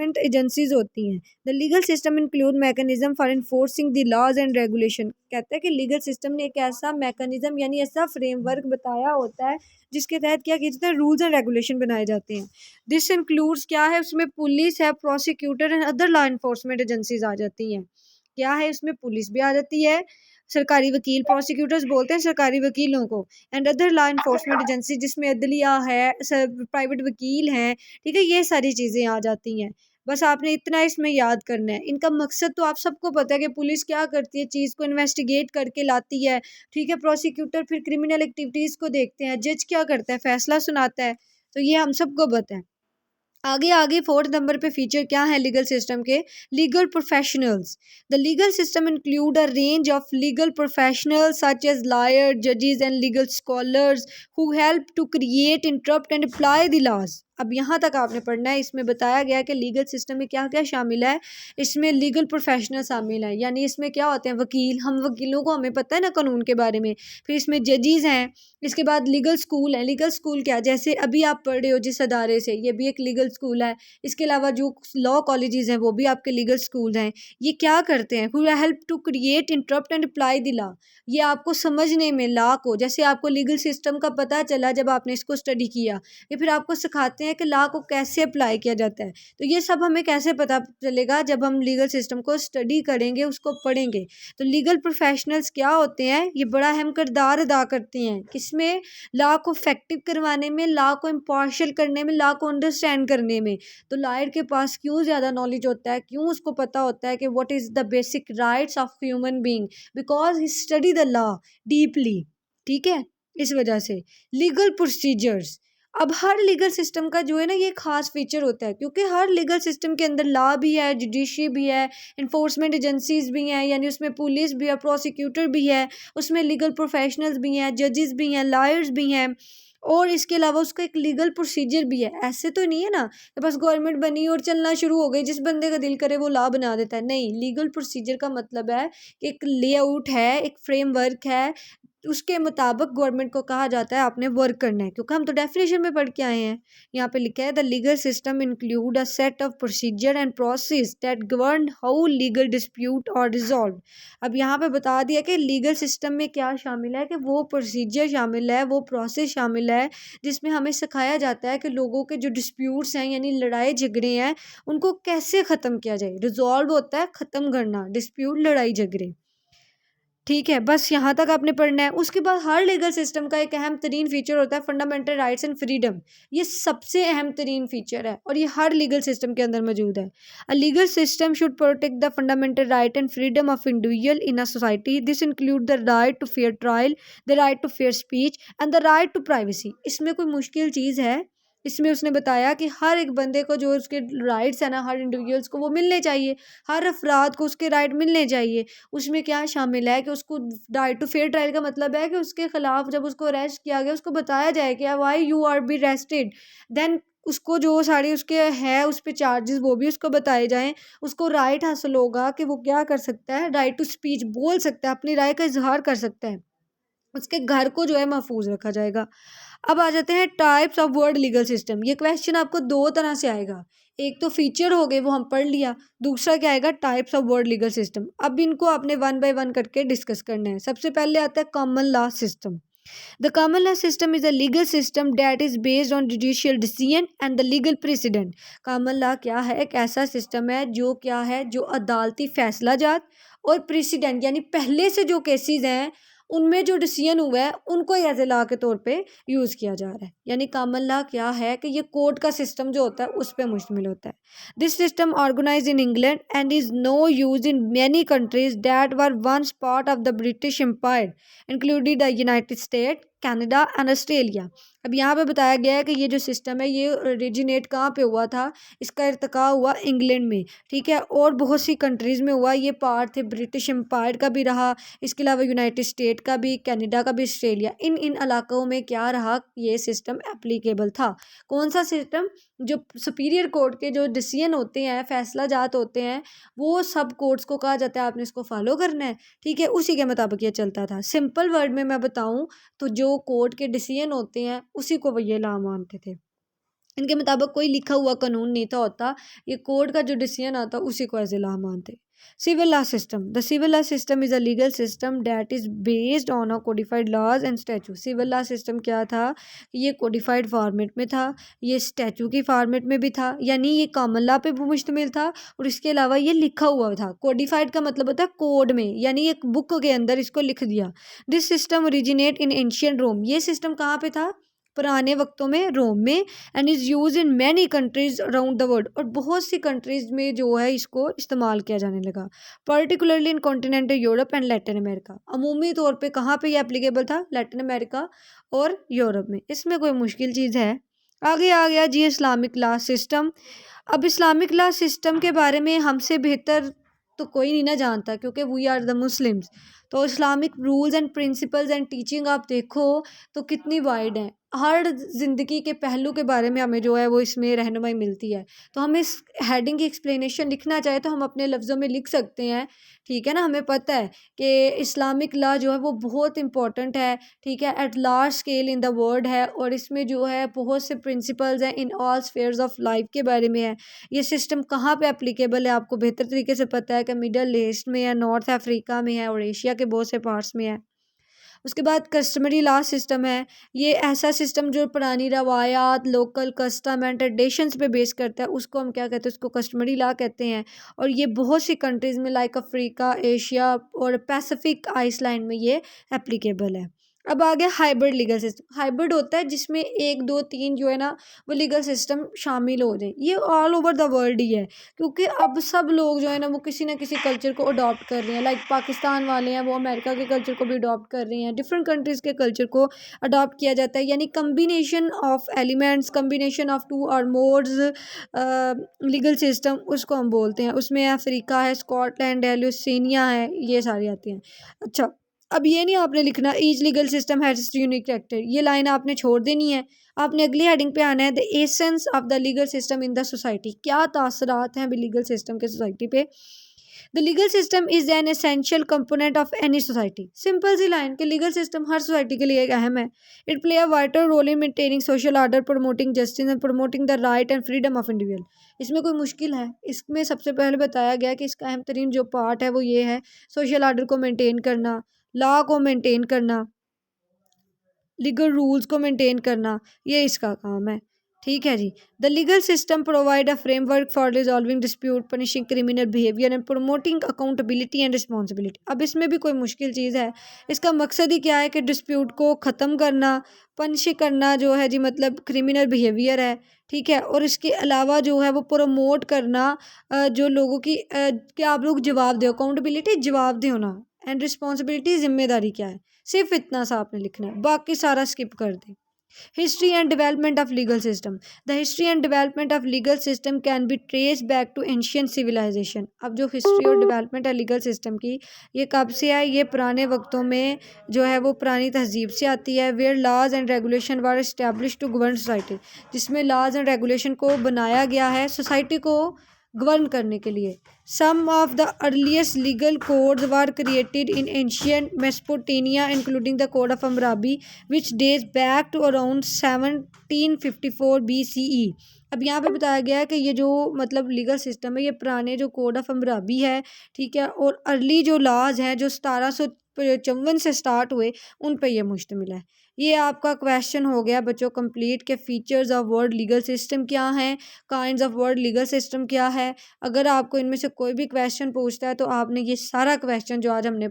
Enforcement agencies होती हैं। The legal system include mechanism for enforcing the laws and regulation. कहता है कि लीगल सिस्टम ने एक ऐसा मैकेनिज्म यानी ऐसा फ्रेमवर्क बताया होता है जिसके तहत क्या किया जाता है, रूल्स एंड रेगुलेशन बनाए जाते हैं। दिस इंक्लूड्स क्या है, उसमें पुलिस है, prosecutor and other law enforcement agencies आ जाती हैं। क्या है, इसमें पुलिस भी आ जाती है, सरकारी वकील, प्रोसिक्यूटर्स बोलते हैं सरकारी वकीलों को, and other law enforcement agency जिसमें अदलिया है, प्राइवेट वकील हैं, ठीक है, ये सारी चीज़ें आ जाती हैं। बस आपने इतना इसमें याद करना है। इनका मकसद तो आप सबको पता है कि पुलिस क्या करती है, चीज़ को इन्वेस्टिगेट करके लाती है, ठीक है, प्रोसिक्यूटर फिर क्रिमिनल एक्टिविटीज़ को देखते हैं, जज क्या करता है, फैसला सुनाता है, तो ये हम सबको पता है। आगे आगे 4th नंबर पे फीचर क्या है लीगल सिस्टम के, legal professionals. The legal system include a range of legal professionals such as lawyer, जजेस and legal scholars who help to create, interrupt and apply the laws. अब यहाँ तक आपने पढ़ना है। इसमें बताया गया कि लीगल सिस्टम में क्या क्या शामिल है। इसमें लीगल प्रोफेशनल शामिल है, यानी इसमें क्या होते हैं, वकील, हम वकीलों को हमें पता है ना कानून के बारे में। फिर इसमें जजेस हैं, इसके बाद लीगल स्कूल है। लीगल स्कूल क्या, जैसे अभी आप पढ़ रहे हो जिस अदारे से, ये भी एक लीगल स्कूल है। इसके अलावा जो लॉ कॉलेजेस हैं वो भी आपके लीगल स्कूल हैं। ये क्या करते हैं, who help to create, interrupt and apply the law. ये आपको समझने में लॉ को, जैसे आपको लीगल सिस्टम का पता चला जब आपने इसको स्टडी किया, ये फिर आपको सिखाते हैं कि लॉ को कैसे अप्लाई किया जाता है। तो ये सब हमें कैसे पता चलेगा, जब हम लीगल सिस्टम को स्टडी करेंगे, उसको पढ़ेंगे। तो लीगल प्रोफेशनल्स क्या होते हैं, ये बड़ा अहम किरदार अदा करते हैं किसमें, लॉ को इफेक्टिव करवाने में, लॉ को इम्पार्शियल करने में, लॉ को अंडरस्टैंड करने में। तो लॉयर के पास क्यों ज़्यादा नॉलेज होता है, क्यों उसको पता होता है कि what is the basic rights of human being, because he study the law deeply, ठीक है, इस वजह से। लीगल प्रोसीजर्स, अब हर लीगल सिस्टम का जो है ना ये खास फीचर होता है, क्योंकि हर लीगल सिस्टम के अंदर लॉ भी है, जुडिशरी भी है, इन्फोर्समेंट एजेंसीज भी हैं, यानी उसमें पुलिस भी है, प्रोसिक्यूटर भी है, उसमें लीगल प्रोफेशनल्स भी हैं, जजेस भी हैं, लॉयर्स भी हैं, और इसके अलावा उसका एक लीगल प्रोसीजर भी है। ऐसे तो नहीं है ना कि बस गवर्नमेंट बनी और चलना शुरू हो गई, जिस बंदे का दिल करे वो लॉ बना देता है। नहीं, लीगल प्रोसीजर का मतलब है कि एक लेआउट है, एक फ्रेमवर्क है, उसके मुताबिक गवर्नमेंट को कहा जाता है आपने वर्क करना है। क्योंकि हम तो डेफिनेशन में पढ़ के आए हैं, यहाँ पे लिखा है the legal system include a set of procedure and process that govern how legal dispute और रिजॉल्व। अब यहाँ पे बता दिया कि लीगल सिस्टम में क्या शामिल है, कि वो प्रोसीजर शामिल है, वो प्रोसेस शामिल है जिसमें हमें सिखाया जाता है कि लोगों के जो डिस्प्यूट्स हैं यानी लड़ाई झगड़े हैं उनको कैसे ख़त्म किया जाए। रिजॉल्व होता है ख़त्म करना, डिस्प्यूट लड़ाई झगड़े, ठीक है, बस यहाँ तक आपने पढ़ना है। उसके बाद हर लीगल सिस्टम का एक अहम तरीन फीचर होता है फंडामेंटल राइट्स एंड फ्रीडम। ये सबसे अहम तरीन फीचर है और ये हर लीगल सिस्टम के अंदर मौजूद है। A legal system should protect the fundamental right and freedom of individual in a society. This include the right to fair trial, the right to fair speech and the right to privacy. इसमें कोई मुश्किल चीज़ है? इसमें उसने बताया कि हर एक बंदे को जो उसके राइट्स है ना, हर इंडिविजुअल्स को वो मिलने चाहिए, हर अफराद को उसके राइट मिलने चाहिए। उसमें क्या शामिल है कि उसको राइट टू फेयर ट्रायल का मतलब है कि उसके खिलाफ जब उसको अरेस्ट किया गया उसको बताया जाए कि why you are be arrested, then उसको जो सारे उसके है उस पर चार्जेस वो भी उसको बताए जाएं। उसको राइट हासिल होगा कि वो क्या कर सकता है, राइट टू स्पीच बोल सकता है, अपनी राय का इजहार कर सकता है, उसके घर को जो है महफूज रखा जाएगा। अब आ जाते हैं types of word legal system. ये क्वेश्चन आपको दो तरह से आएगा, एक तो फीचर हो गए वो हम पढ़ लिया, दूसरा क्या आएगा, types of word legal system. अब इनको आपने वन बाय वन करके डिस्कस करना है। सबसे पहले आता है common law system. The common law system is a legal system that is based on judicial decision and the legal president. Common law क्या है, एक ऐसा सिस्टम है जो क्या है, जो अदालती फैसला जात और प्रेसिडेंट यानी पहले से जो केसेस हैं उनमें जो डिसीजन हुआ है उनको एज ए लॉ के तौर पे यूज़ किया जा रहा है। यानी कॉमन लॉ क्या है कि ये कोर्ट का सिस्टम जो होता है उस पर मुश्तमिल होता है। This system organize in England and is no use in many countries that were once part of the British empire including the United State, Canada and Australia. अब यहाँ पे बताया गया है कि ये जो सिस्टम है ये ओरिजिनेट कहाँ पे हुआ था, इसका इर्तिका हुआ इंग्लैंड में, ठीक है, और बहुत सी कंट्रीज़ में हुआ। ये पार्ट थे ब्रिटिश एम्पायर का भी रहा, इसके अलावा यूनाइटेड स्टेट का भी, कनाडा का भी, ऑस्ट्रेलिया, इन इन इलाकों में क्या रहा, ये सिस्टम एप्लीकेबल था। कौन सा सिस्टम, जो सुपीरियर कोर्ट के जो डिसीजन होते हैं, फैसला जात होते हैं, वो सब कोर्ट्स को कहा जाता है आपने इसको फॉलो करना है, ठीक है, उसी के मुताबिक ये चलता था। सिंपल वर्ड में मैं बताऊं तो जो कोर्ट के डिसीजन होते हैं उसी को वो ये लॉ मानते थे। इनके मुताबिक कोई लिखा हुआ कानून नहीं था होता, ये कोर्ट का जो डिसीजन आता उसी को एज ए लॉ मानते। Civil law system, the civil law system is a legal system that is based on a codified laws and statue. Civil law system क्या था, ये कोडिफाइड फॉर्मेट में था, ये स्टैचू की फॉर्मेट में भी था, यानी ये कॉमन लॉ पे भी मुश्तमिल था और इसके अलावा ये लिखा हुआ था। कोडिफाइड का मतलब होता है कोड में, यानी एक बुक के अंदर इसको लिख दिया। This system originate in ancient Rome, ये सिस्टम कहाँ पे था, पुराने वक्तों में रोम में, and is use in many countries around the world, और बहुत सी कंट्रीज में जो है इसको इस्तेमाल किया जाने लगा, particularly in continental Europe and Latin America. अमूमी तौर पे कहाँ पे ये एप्लीकेबल था, लैटिन अमेरिका और यूरोप में। इसमें कोई मुश्किल चीज़ है। आगे आ गया जी इस्लामिक लॉ सिस्टम। अब इस्लामिक लॉ सिस्टम के बारे में हमसे बेहतर तो कोई नहीं ना जानता, क्योंकि वी आर द मुस्लिम्स। तो Islamic rules and principles and teaching आप देखो तो कितनी वाइड है, हर ज़िंदगी के पहलू के बारे में हमें जो है वो इसमें रहनुमाई मिलती है। तो हम इस हेडिंग की एक्सप्लेनेशन लिखना चाहे तो हम अपने लफ्ज़ों में लिख सकते हैं, ठीक है ना। हमें पता है कि इस्लामिक लॉ जो है वो बहुत इंपॉर्टेंट है, ठीक है, at large scale in the world है, और इसमें जो है बहुत से प्रिंसिपल्स हैं in all spheres of life के बारे में है। ये सिस्टम कहाँ पे एप्लीकेबल है आपको बेहतर तरीके से पता है कि मिडल ईस्ट में है, नॉर्थ अफ्रीका में है और एशिया के बहुत से पार्ट्स में है। उसके बाद कस्टमरी लॉ सिस्टम है, ये ऐसा सिस्टम जो पुरानी रवायात, लोकल कस्टम एंड ट्रेडिशंस पे बेस करता है, उसको हम क्या कहते हैं, उसको कस्टमरी लॉ कहते हैं। और ये बहुत सी कंट्रीज़ में लाइक अफ्रीका, एशिया और पैसिफिक आइसलैंड में ये एप्लीकेबल है। अब आ गया हाइब्रिड लीगल सिस्टम। हाइब्रिड होता है जिसमें एक दो तीन जो है ना वो लीगल सिस्टम शामिल हो जाए। ये ऑल ओवर द वर्ल्ड ही है, क्योंकि अब सब लोग जो है ना वो किसी ना किसी कल्चर को अडॉप्ट कर रहे हैं। लाइक पाकिस्तान वाले हैं वो अमेरिका के कल्चर को भी अडॉप्ट कर रहे हैं, डिफरेंट कंट्रीज़ के कल्चर को अडॉप्ट किया जाता है, यानी combination of elements, combination of two और मोड्स लीगल सिस्टम उसको हम बोलते हैं। उसमें अफ्रीका है, स्कॉटलैंड है, लुसेनिया है, ये सारी आती हैं। अच्छा, अब ये नहीं आपने लिखना each legal system has unique character, ये लाइन आपने छोड़ देनी है। आपने अगली हेडिंग पे आना है, the essence of the legal system in the society. क्या तासरात हैं अभी लीगल सिस्टम के सोसाइटी पे। The legal system is an essential component of any society. Simple सी लाइन कि लीगल सिस्टम हर सोसाइटी के लिए एक अहम है। It play a vital role in maintaining social order, promoting justice and promoting the right and freedom of individual. इसमें कोई मुश्किल है, इसमें सबसे पहले बताया गया कि इसका अहम तरीन जो पार्ट है वो ये है, सोशल ऑर्डर को मेंटेन करना, लॉ को मेंटेन करना, लीगल रूल्स को मेंटेन करना, ये इसका काम है। ठीक है जी। The legal system provide a framework for resolving dispute, punishing criminal behaviour and promoting accountability and responsibility. अब इसमें भी कोई मुश्किल चीज़ है, इसका मकसद ही क्या है कि डिस्प्यूट को ख़त्म करना, पनिश करना जो है जी, मतलब क्रिमिनल बिहेवियर है, ठीक है, और इसके अलावा जो है वो प्रमोट करना जो लोगों की कि आप लोग जवाब दो, अकाउंटेबिलिटी जवाब दो ना, एंड रिस्पॉन्सिबिलिटी जिम्मेदारी क्या है। सिर्फ इतना सा आपने लिखना है, बाकी सारा स्किप कर दें। History and development of legal system, the history and development of legal system can be trace back to ancient civilization. अब जो हिस्ट्री और डेवलपमेंट है लीगल सिस्टम की, ये कब से है, ये पुराने वक्तों में जो है वो पुरानी तहजीब से आती है। Where laws and regulation were establish to govern society, जिसमें लॉज एंड रेगुलेशन को बनाया गया है सोसाइटी को गवर्न करने के लिए। Some of the earliest legal codes were created in ancient Mesopotamia including the code of Hammurabi which dates back to around 1754 BCE। अब यहाँ पे बताया गया है कि ये जो मतलब लीगल सिस्टम है ये पुराने जो कोड ऑफ हम्मुराबी है, ठीक है, और अर्ली जो लॉज हैं जो 1754 से स्टार्ट हुए उन पे ये मुश्तमिल है। ये आपका क्वेश्चन हो गया बच्चों कंप्लीट के features of world legal system क्या हैं, kinds of world legal system क्या है। अगर आपको इनमें से कोई भी क्वेश्चन पूछता है तो आपने ये सारा क्वेश्चन जो आज हमने